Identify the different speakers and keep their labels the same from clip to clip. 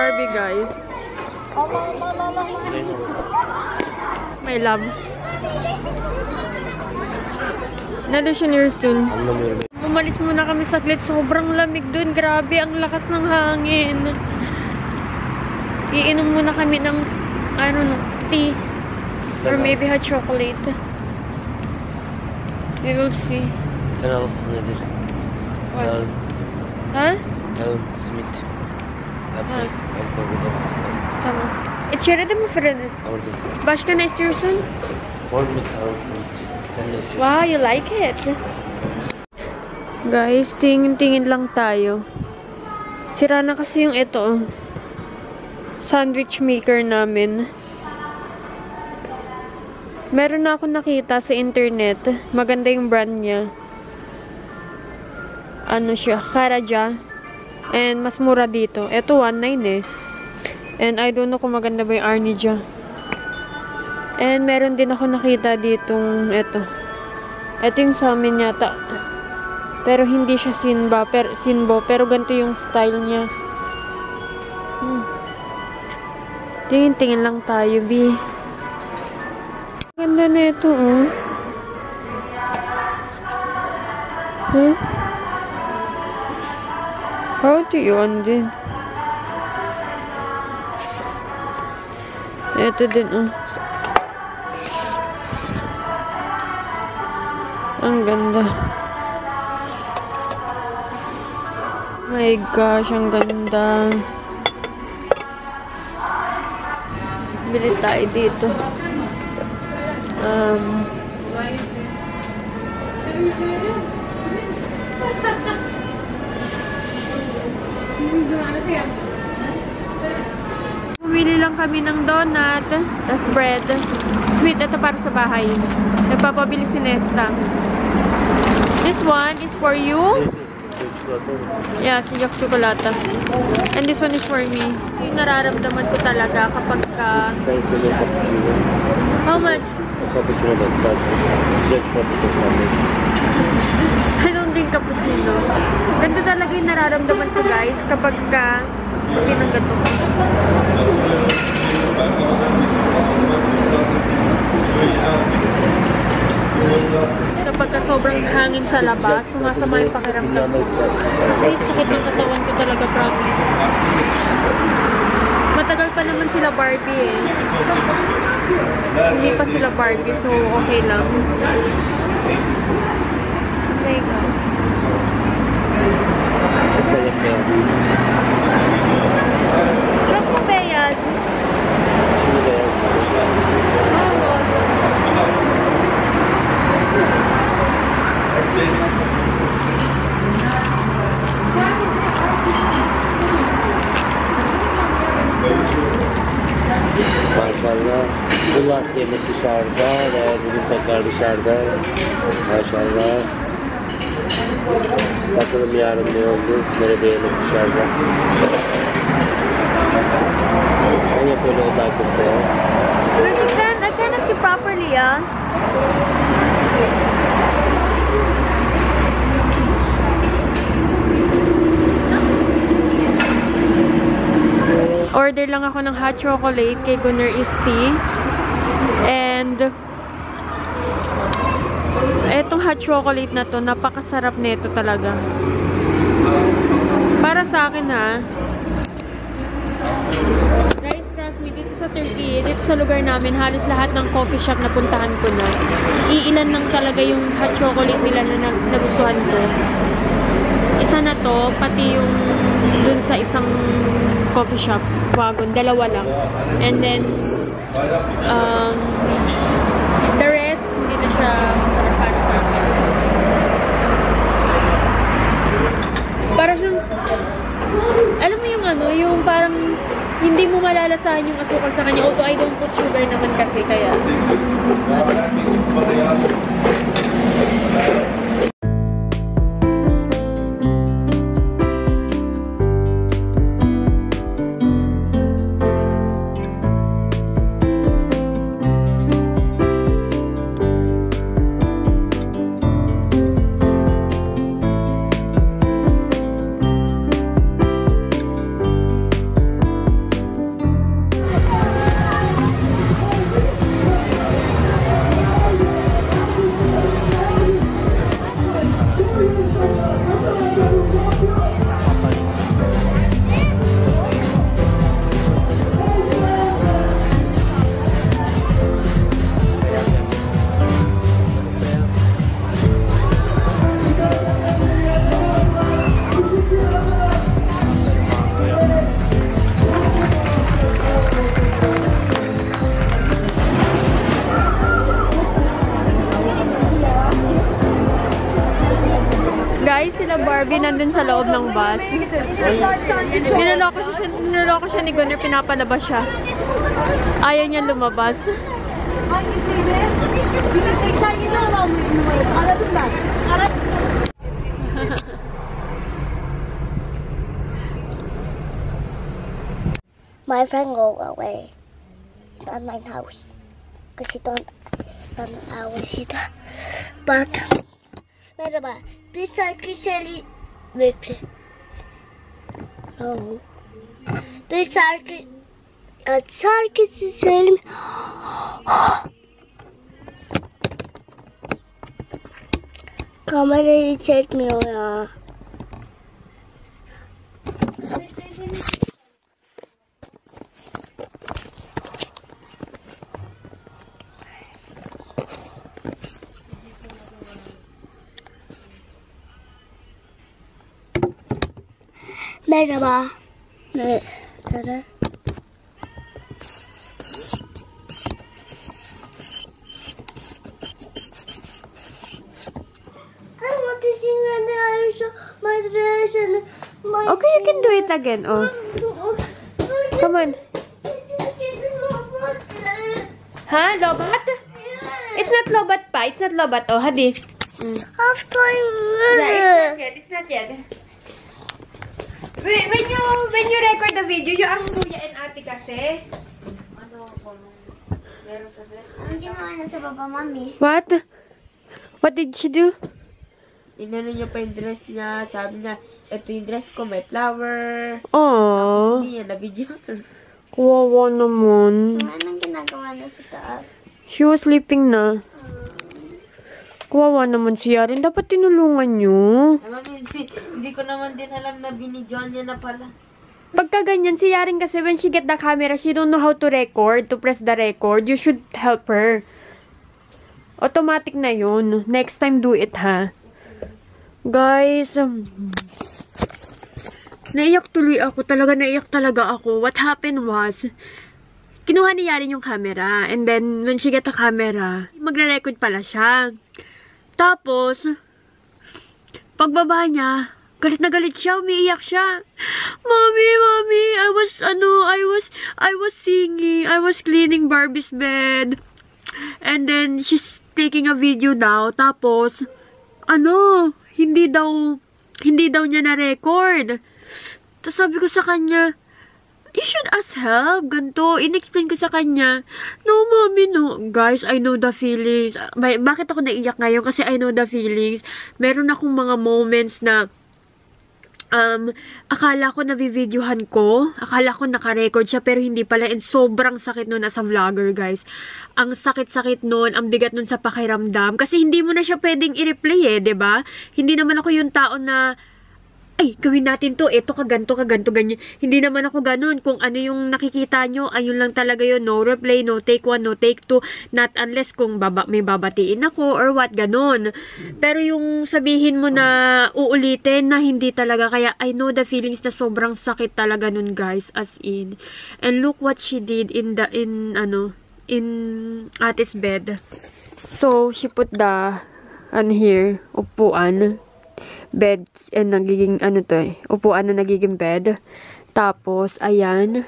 Speaker 1: Barbie, guys. My love. Nandun siya near soon. Umalis muna kami saglit. Sobrang lamig dun. Grabe, ang lakas ng hangin. Iinom muna kami ng, I don't know, tea. Or maybe hot chocolate. We will see.
Speaker 2: Sana nedir?
Speaker 1: What? Ha?
Speaker 2: Town Smith.
Speaker 1: Tamam. İçeride mi fırını?
Speaker 2: Orada.
Speaker 1: Başka ne istiyorsun?
Speaker 2: Town Smith. Sen ne istiyorsun?
Speaker 1: Wow, you like it. Guys, tingin-tingin lang tayo. Sira na kasi yung ito. Sandwich maker namin. Meron na ako nakita sa internet. Maganda yung brand niya. Ano siya? Karaja. And mas mura dito. Ito 1.9 eh. And I don't know kung maganda ba yung Arnija. And meron din ako nakita ditong ito. Ito yung sa amin yata. Pero hindi siya Sinbo. Pero ganito yung style niya. Tingin-tingin lang tayo, B. Ganda na ito, oh. How do you on din? Ito din, oh. Ang ganda. My gosh, ang ganda. Bili tayo dito. Bumili lang kami ng donut, tas bread. Sweet, ito para sa bahay. Nagpapabili si Nesta. This one is for you. Yeah, siyak chocolate. And this one is for me. Yung nararamdaman ko talaga kapag ka... How much?
Speaker 2: Cappuccino that's Judge cappuccino.
Speaker 1: I don't drink cappuccino. Ganito talaga yung nararamdaman ko, guys, kapag ka... Pinanggato. Kapag ka sobrang hangin sa labas, sumasama yung pakiramdam ko. Ay, sakit ng katawan ko talaga, promise. Matagal pa naman sila Barbie eh. Hindi pa sila Barbie, so okay lang. Oh my God. Trust mo ba yan?
Speaker 2: Maşallah. Bunlar yemek dışarıda ve bugün tekrar dışarıda. Maşallah. Bakalım yarın ne oldu? Nerede yemek dışarıda? Ben hep öyle odaklısı ya.
Speaker 1: I cannot see properly, ah. Order lang ako ng hot chocolate kay Gunner is tea. And etong hot chocolate na to, napakasarap nito talaga. Para sa akin, ha. Guys, trust me, dito sa Turkey, dito sa lugar namin, halos lahat ng coffee shop na puntahan ko na. Iilan lang talaga yung hot chocolate nila na nagustuhan ko. Isa na to, pati yung dun sa isang coffee shop, wagon, dalawa lang. And then, the rest, hindi na siya masarapan sa akin. Para siyang, alam mo yung ano, yung parang, hindi mo malalasahan yung asukal sa kanya. Although I don't put sugar naman kasi, kaya, din sa loob ng bus. Niloloko siya ni Gunner, pinapalabas siya. Ayaw niya lumabas.
Speaker 3: My friend go away at my house because she don't hours she don't. But merhaba. Bir şarkı söyle. Bekle. Oh. Bir şarkısı söyle. Kamerayı çekmiyor ya. Merhaba. Ne? Tada. I want to sing and I show my dress and my.
Speaker 1: Okay, you can do it again. Oh, come on. Ha? Lobat? It's not lobat pa. It's not lobat. Oh, hadi.
Speaker 3: Half time.
Speaker 1: Yeah, it's not yet. When you record the video, you ask Kuya and Ate kasi.
Speaker 3: Ang ginawa na sa baba, Mami?
Speaker 1: What? What did she do?
Speaker 4: Inano niya pa yung dress niya. Sabi niya, ito yung dress ko, may flower.
Speaker 1: Aww.
Speaker 4: Hindi niya na-video.
Speaker 1: Kawawa naman.
Speaker 3: Anong ginagawa na sa taas?
Speaker 1: She was sleeping na. Kawawa naman si Yaren. Dapat tinulungan niyo.
Speaker 4: Hindi ko naman din alam na binidyoan niya na pala.
Speaker 1: Pagka ganyan, si Yaren kasi when she get the camera, she don't know how to record, to press the record. You should help her. Automatic na yun. Next time, do it, ha? Guys, naiyak tuloy ako. Naiyak talaga ako. What happened was, kinuha ni Yaren yung camera. And then, when she get the camera, magre-record pala siya. Tapos, pagbaba niya, galit na galit siya, umiiyak siya. Mommy, I was singing, I was cleaning Barbie's bed. And then, she's taking a video daw. Tapos, hindi daw niya na-record. Tapos sabi ko sa kanya, you should ask help. Ganto. In-explain ko sa kanya. No, mommy, no. Guys, I know the feelings. Bakit ako naiyak ngayon? Kasi I know the feelings. Meron akong mga moments na akala ko na-videohan ko. Akala ko naka-record siya, pero hindi pala. And sobrang sakit nun as a vlogger, guys. Ang sakit-sakit nun, ang bigat nun sa pakiramdam. Kasi hindi mo na siya pwedeng i-replay, diba? Hindi naman ako yung tao na ay, gawin natin to, eto kaganto, ganyan. Hindi naman ako ganun. Kung ano yung nakikita nyo, ayun lang talaga yun. No replay, no take 1, no take 2. Not unless kung may babatiin ako or what, ganun. Pero yung sabihin mo na uulitin na hindi talaga. Kaya I know the feelings na sobrang sakit talaga nun, guys. As in. And look what she did in Ate's bed. So, she put the, here, upuan. Bed, and nagiging, upuan na nagiging bed. Tapos, ayan,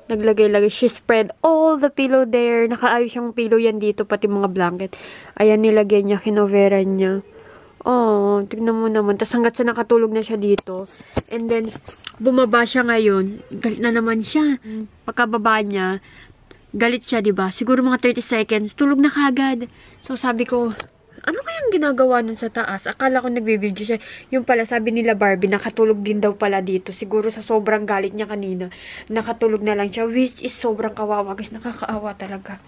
Speaker 1: naglagay-lagay, she spread all the pillow there. Nakaayos yung pillow yan dito, pati mga blanket. Ayan, nilagay niya, kinoveran niya. Oh, tignan mo naman. Tapos hanggat sa nakatulog na siya dito. And then, bumaba siya ngayon. Galit na naman siya. Pagkababa niya, galit siya, diba? Siguro mga 30 seconds, tulog na kagad. So, sabi ko, ano kayang ginagawa nun sa taas? Akala ko nagbe-video siya. Yung pala, sabi nila Barbie, nakatulog din daw pala dito. Siguro sa sobrang galit niya kanina, nakatulog na lang siya. Which is sobrang kawawa. Guys, nakakaawa talaga.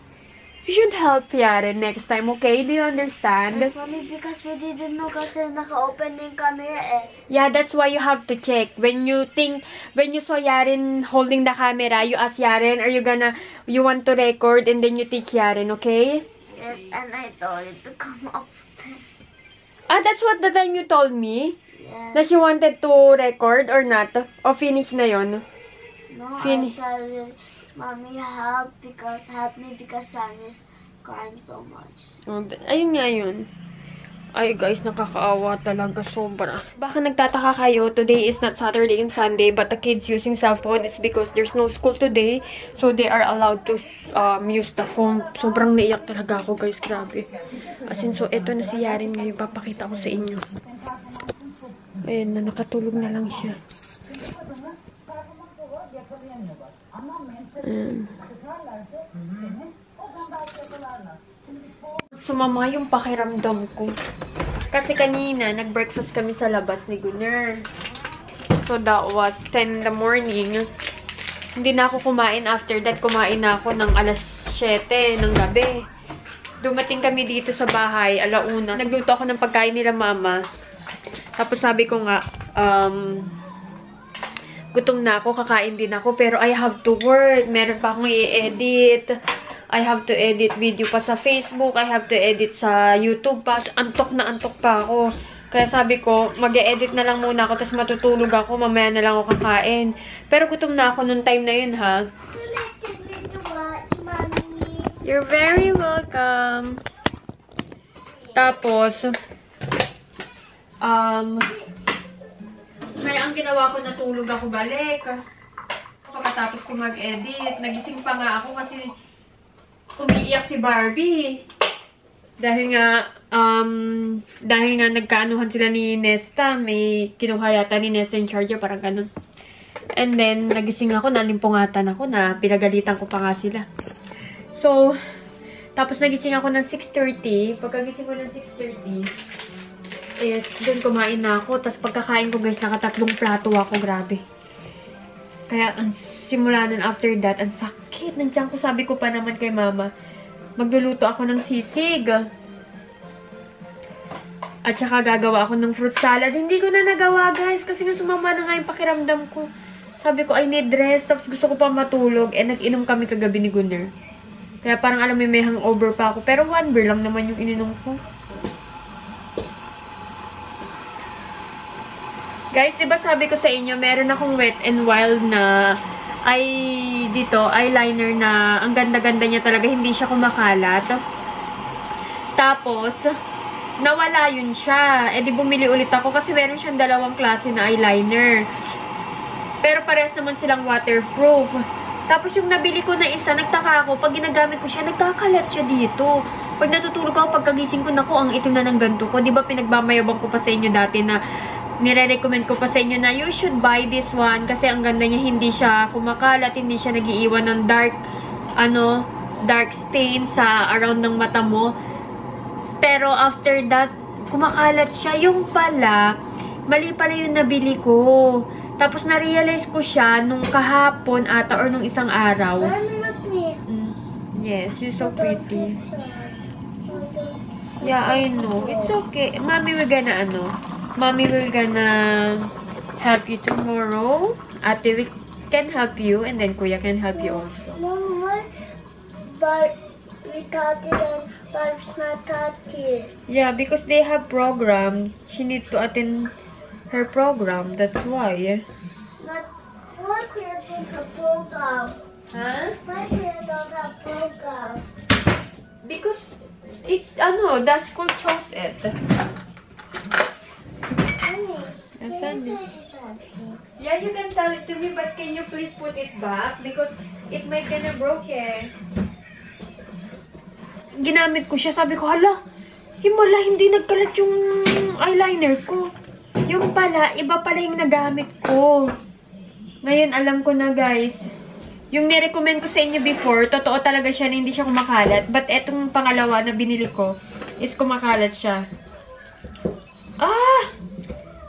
Speaker 1: You should help Yaren next time, okay? Do you understand?
Speaker 3: Yes, Mommy, because we didn't know kasi naka-open yung camera eh.
Speaker 1: Yeah, that's why you have to check. When you saw Yaren holding the camera, you ask Yaren, you want to record, and then you teach Yaren, okay?
Speaker 3: Yes, and I told you to come upstairs.
Speaker 1: Ah, that's what the time you told me?
Speaker 3: Yes.
Speaker 1: That you wanted to record or not? O finish na yon?
Speaker 3: No, I tell you, Mommy, help me because Sam is crying so much.
Speaker 1: Oh, ayun nga yun. Ay guys, nakakaawa talaga sobra. Baka nagtataka kayo, today is not Saturday and Sunday, but the kids using cell phone, it's because there's no school today, so they are allowed to use the phone. Sobrang naiyak talaga ako guys, grabe. As in, so eto na si Yarin ngayon, papakita ko sa inyo. Ayan na, nakatulog na lang siya. Sumama yung pakiramdam ko. Kasi kanina, nag-breakfast kami sa labas ni Gunner. So, that was 10 in the morning. Hindi na ako kumain. After that, kumain na ako ng alas 7 ng gabi. Dumating kami dito sa bahay, alauna. Nagluto ako ng pagkain nila mama. Tapos sabi ko nga, gutom na ako, kakain din ako. Pero I have to work. Meron pa akong i-edit. I have to edit video pa sa Facebook. I have to edit sa YouTube pa. Antok na antok pa ako. Kaya sabi ko, mag-e-edit na lang muna ako. Tapos matutulog ako. Mamaya na lang ako kakain. Pero gutom na ako nung time na yun, ha? You're very welcome. Tapos, kaya ang ginawa ko, natulog ako balik. Pagkatapos ko mag-edit, nagising pa nga ako kasi umiiyak si Barbie. Dahil nga nagkaanuhan sila ni Nesta. May kinuha yata ni Nesta yung charger, parang ganun. And then, nagising ako, nalimpungatan ako na pinagalitan ko pa nga sila. So, tapos nagising ako ng 6:30. Pagkagising ko ng 6:30, doon kumain na ako. Tapos pagkakain ko guys, nakatatlong plato ako, grabe. Kaya, simula nun after that, ang sakit ng tiyan ko. Sabi ko pa naman kay mama, magluluto ako ng sisig. At saka gagawa ako ng fruit salad. Hindi ko na nagawa guys, kasi nga sumama na nga yung pakiramdam ko. Sabi ko, I need rest. Tapos gusto ko pa matulog. Nag-inom kami kagabi ni Gunner. Kaya parang alam mo, may hangover pa ako. Pero 1 beer lang naman yung ininom ko. Guys, diba sabi ko sa inyo, meron akong Wet n Wild na eyeliner na ang ganda-ganda niya talaga, hindi siya kumakalat. Tapos, nawala yun siya. Di bumili ulit ako kasi meron siyang dalawang klase na eyeliner. Pero parehas naman silang waterproof. Tapos yung nabili ko na isa, nagtaka ako, pag ginagamit ko siya, nagkakalat siya dito. Pag natutulog ako, pagkagising ko, naku, ang itim na ng ganto ko. Diba pinagmamayabang ko pa sa inyo dati na nire-recommend ko pa sa inyo na you should buy this one kasi ang ganda niya, hindi siya kumakalat, hindi siya nagiiwan ng dark stain sa around ng mata mo. Pero after that, kumakalat siya. Yung pala, mali pala yung nabili ko. Tapos na-realize ko siya nung kahapon ata or nung isang araw. Yes, you're so pretty. Yeah, I know. It's okay. Mommy will gonna help you tomorrow. Ate can help you and then Kuya can help you also.
Speaker 3: Mama, but we got it and Barb's not got it.
Speaker 1: Yeah, because they have program. She need to attend her program. That's why.
Speaker 3: But why can't we have program?
Speaker 1: Huh?
Speaker 3: Why can't we have program?
Speaker 1: Because it's the school chose it.
Speaker 3: Mommy,
Speaker 1: I
Speaker 3: can
Speaker 1: found
Speaker 3: you
Speaker 1: it.
Speaker 3: play this something?
Speaker 1: Yeah, you can tell it to me, but can you please put it back? Because it might gonna broke eh. Ginamit ko siya, sabi ko, hala, himala, hindi nagkalat yung eyeliner ko. Yung pala, iba pala yung nagamit ko. Ngayon, alam ko na guys. Yung nirecommend ko sa inyo before, totoo talaga siya na hindi siya kumakalat. But etong pangalawa na binili ko, is kumakalat siya. Ah!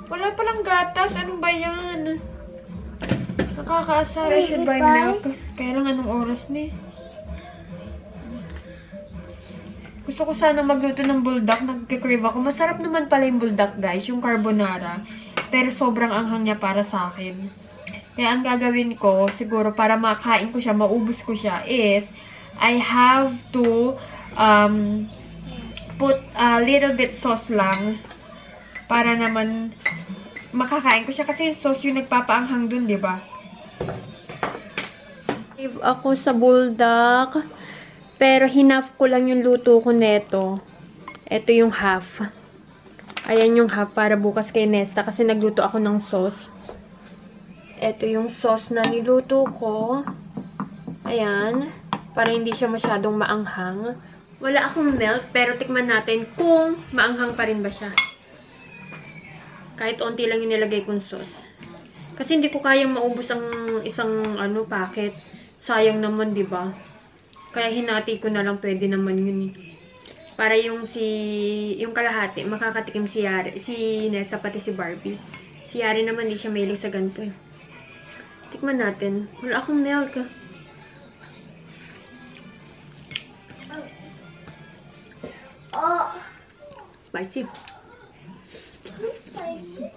Speaker 1: Wala palang gatas. Ano ba yan? Nakakaasar. I should buy milk. Kaya lang anong oras ni? Gusto ko sana magluto ng buldak. Nagkikrave ako. Masarap naman pala yung buldak, guys. Yung carbonara. Pero sobrang anghang niya para sa akin. Kaya ang gagawin ko, siguro para makain ko siya, maubos ko siya, is I have to put a little bit sauce lang. Para naman makakain ko siya. Kasi yung sauce yung nagpapaanghang dun, diba? Give ako sa buldak. Pero hinaf ko lang yung luto ko neto. Ito yung half. Ayan yung half para bukas kay Nesta kasi nagluto ako ng sauce. Ito yung sauce na niluto ko. Ayan. Para hindi siya masyadong maanghang. Wala akong milk pero tikman natin kung maanghang pa rin ba siya. Kahit onti lang yung nilagay kong sauce. Kasi hindi ko kayang maubos ang isang packet. Sayang naman, 'di ba? Kaya hinati ko na lang, pwede naman yun. Para yung kalahati, makakatikim si Nessa, pati si Barbie. Si Yari naman, di siya mahilig sa ganito eh. Tikman natin. Wala akong milk.
Speaker 3: Oh,
Speaker 1: Spicy.
Speaker 3: spicy.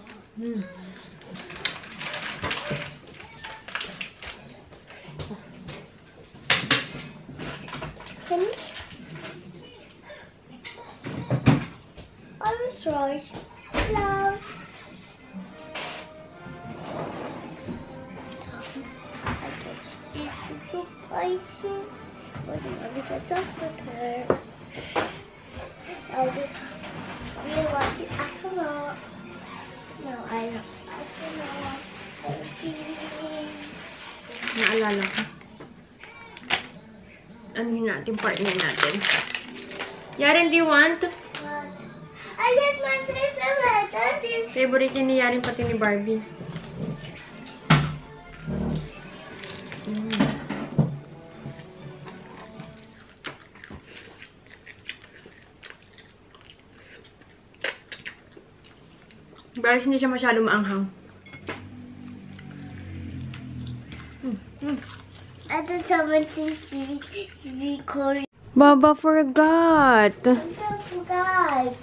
Speaker 3: Finish? I'm sorry. Hello. It's so spicy. But I'm gonna talk with her. We'll watch it after all. No, I don't. After all.
Speaker 1: Naalala ko. Ano yun natin, partner natin. Yaren, do you want?
Speaker 3: I get my favorite.
Speaker 1: Favorite yun ni Yaren, pati ni Barbie. Guys, hindi siya masyado maanghang.
Speaker 3: I did something to record.
Speaker 1: Baba forgot.
Speaker 3: I forgot.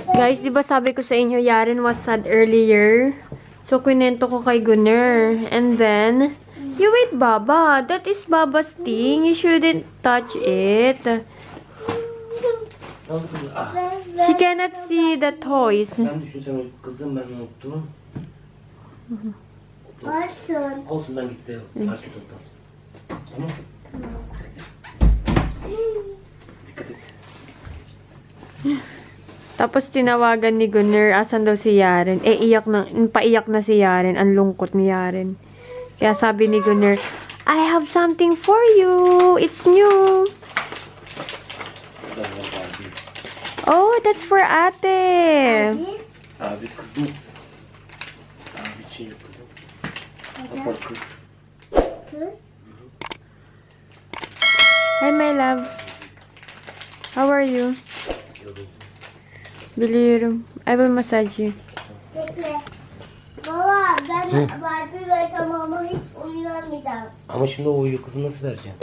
Speaker 1: Guys, di ba sabi ko sa inyo, Yaren was sad earlier? So, kwento ko kay Gunner. And then, you wait, Baba. That is Baba's thing. You shouldn't touch it. She cannot see the toys.
Speaker 2: Ben düşünsem kızım, ben unuttum.
Speaker 3: Watson.
Speaker 2: Olsun, ben gitti. Market oldu. Tamam. Dikkat et.
Speaker 1: Tapos tinawagan ni Gunner, asan daw si Yaren? Paiyak na si Yaren. Ang lungkot ni Yaren. Kaya sabi ni Gunner, I have something for you. It's new. Oh, that's for ate.
Speaker 2: Abi kızım. Abi için yok kızım. Apar kız.
Speaker 1: Hi, my love. How are you? Biliyorum. I will massage you.
Speaker 3: Bekle. Baba ben Barbie versem ama hiç uyuyamayacağım.
Speaker 2: Ama şimdi o uyuyor kızım, nasıl vereceğim?